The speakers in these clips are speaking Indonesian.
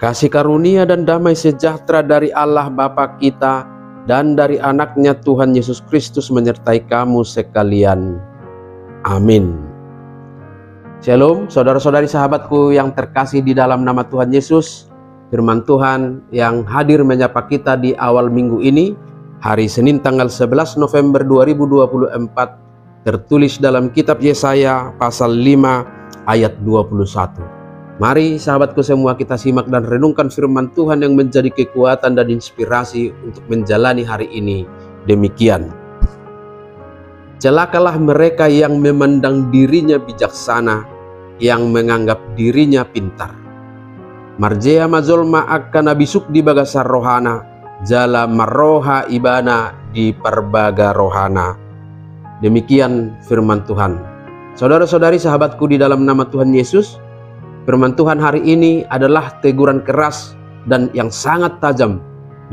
Kasih karunia dan damai sejahtera dari Allah Bapa kita dan dari anaknya Tuhan Yesus Kristus menyertai kamu sekalian. Amin. Shalom saudara-saudari sahabatku yang terkasih di dalam nama Tuhan Yesus. Firman Tuhan yang hadir menyapa kita di awal minggu ini, hari Senin tanggal 11 November 2024, tertulis dalam kitab Yesaya pasal 5 ayat 21. Mari sahabatku semua kita simak dan renungkan firman Tuhan yang menjadi kekuatan dan inspirasi untuk menjalani hari ini. Demikian. Celakalah mereka yang memandang dirinya bijaksana, yang menganggap dirinya pintar. Marjea mazolma akan abisuk di bagasar rohana, jala maroha ibana di perbaga rohana. Demikian firman Tuhan. Saudara-saudari sahabatku di dalam nama Tuhan Yesus, firman Tuhan hari ini adalah teguran keras dan yang sangat tajam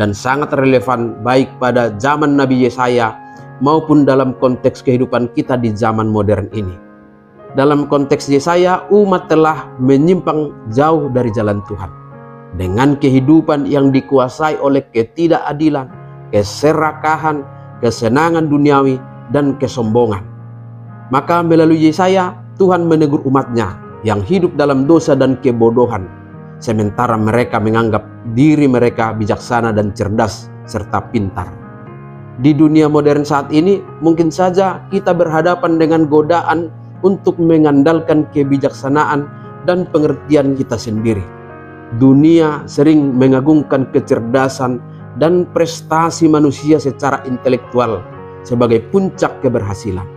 dan sangat relevan baik pada zaman Nabi Yesaya maupun dalam konteks kehidupan kita di zaman modern ini. Dalam konteks Yesaya, umat telah menyimpang jauh dari jalan Tuhan dengan kehidupan yang dikuasai oleh ketidakadilan, keserakahan, kesenangan duniawi, dan kesombongan. Maka melalui Yesaya, Tuhan menegur umatnya yang hidup dalam dosa dan kebodohan, sementara mereka menganggap diri mereka bijaksana dan cerdas serta pintar. Di dunia modern saat ini, mungkin saja kita berhadapan dengan godaan untuk mengandalkan kebijaksanaan dan pengertian kita sendiri. Dunia sering mengagungkan kecerdasan dan prestasi manusia secara intelektual sebagai puncak keberhasilan,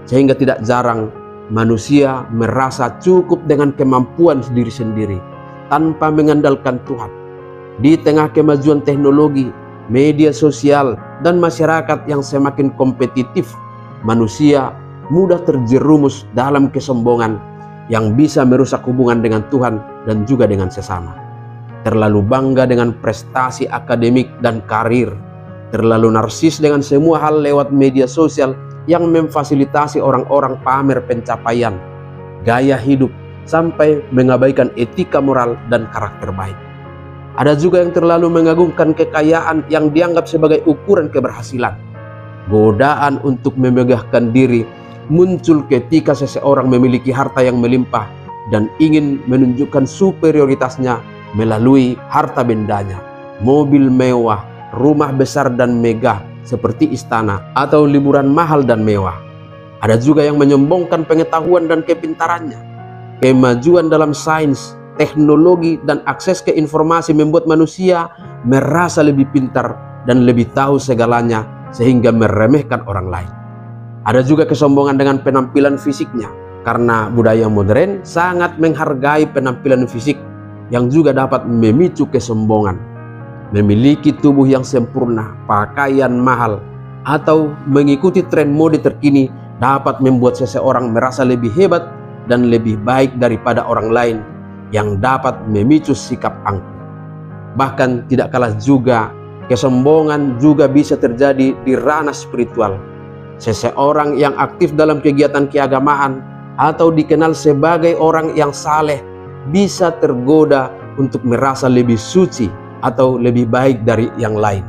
sehingga tidak jarang manusia merasa cukup dengan kemampuan diri sendiri tanpa mengandalkan Tuhan. Di tengah kemajuan teknologi, media sosial, dan masyarakat yang semakin kompetitif, manusia mudah terjerumus dalam kesombongan yang bisa merusak hubungan dengan Tuhan dan juga dengan sesama. Terlalu bangga dengan prestasi akademik dan karir, terlalu narsis dengan semua hal lewat media sosial yang memfasilitasi orang-orang pamer pencapaian, gaya hidup, sampai mengabaikan etika moral dan karakter baik. Ada juga yang terlalu mengagungkan kekayaan yang dianggap sebagai ukuran keberhasilan. Godaan untuk memegahkan diri muncul ketika seseorang memiliki harta yang melimpah dan ingin menunjukkan superioritasnya melalui harta bendanya, mobil mewah, rumah besar dan megah seperti istana, atau liburan mahal dan mewah. Ada juga yang menyombongkan pengetahuan dan kepintarannya. Kemajuan dalam sains, teknologi, dan akses ke informasi membuat manusia merasa lebih pintar dan lebih tahu segalanya sehingga meremehkan orang lain. Ada juga kesombongan dengan penampilan fisiknya, karena budaya modern sangat menghargai penampilan fisik yang juga dapat memicu kesombongan. Memiliki tubuh yang sempurna, pakaian mahal, atau mengikuti tren mode terkini dapat membuat seseorang merasa lebih hebat dan lebih baik daripada orang lain, yang dapat memicu sikap angkuh. Bahkan tidak kalah juga, kesombongan juga bisa terjadi di ranah spiritual. Seseorang yang aktif dalam kegiatan keagamaan atau dikenal sebagai orang yang saleh bisa tergoda untuk merasa lebih suci atau lebih baik dari yang lain.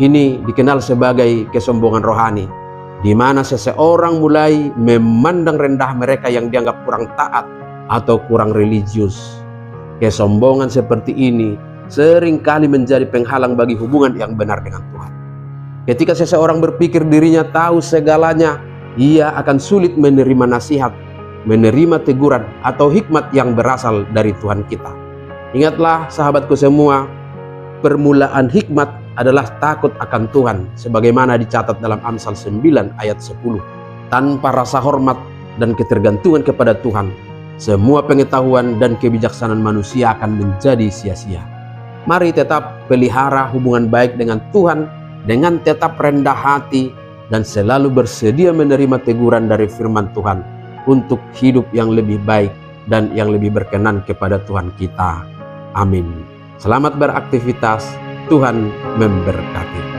Ini dikenal sebagai kesombongan rohani, di mana seseorang mulai memandang rendah mereka yang dianggap kurang taat atau kurang religius. Kesombongan seperti ini seringkali menjadi penghalang bagi hubungan yang benar dengan Tuhan. Ketika seseorang berpikir dirinya tahu segalanya, ia akan sulit menerima nasihat, menerima teguran, atau hikmat yang berasal dari Tuhan kita. Ingatlah sahabatku semua, permulaan hikmat adalah takut akan Tuhan, sebagaimana dicatat dalam Amsal 9 ayat 10. Tanpa rasa hormat dan ketergantungan kepada Tuhan, semua pengetahuan dan kebijaksanaan manusia akan menjadi sia-sia. Mari tetap pelihara hubungan baik dengan Tuhan dengan tetap rendah hati dan selalu bersedia menerima teguran dari firman Tuhan untuk hidup yang lebih baik dan yang lebih berkenan kepada Tuhan kita. Amin. Selamat beraktivitas, Tuhan memberkati.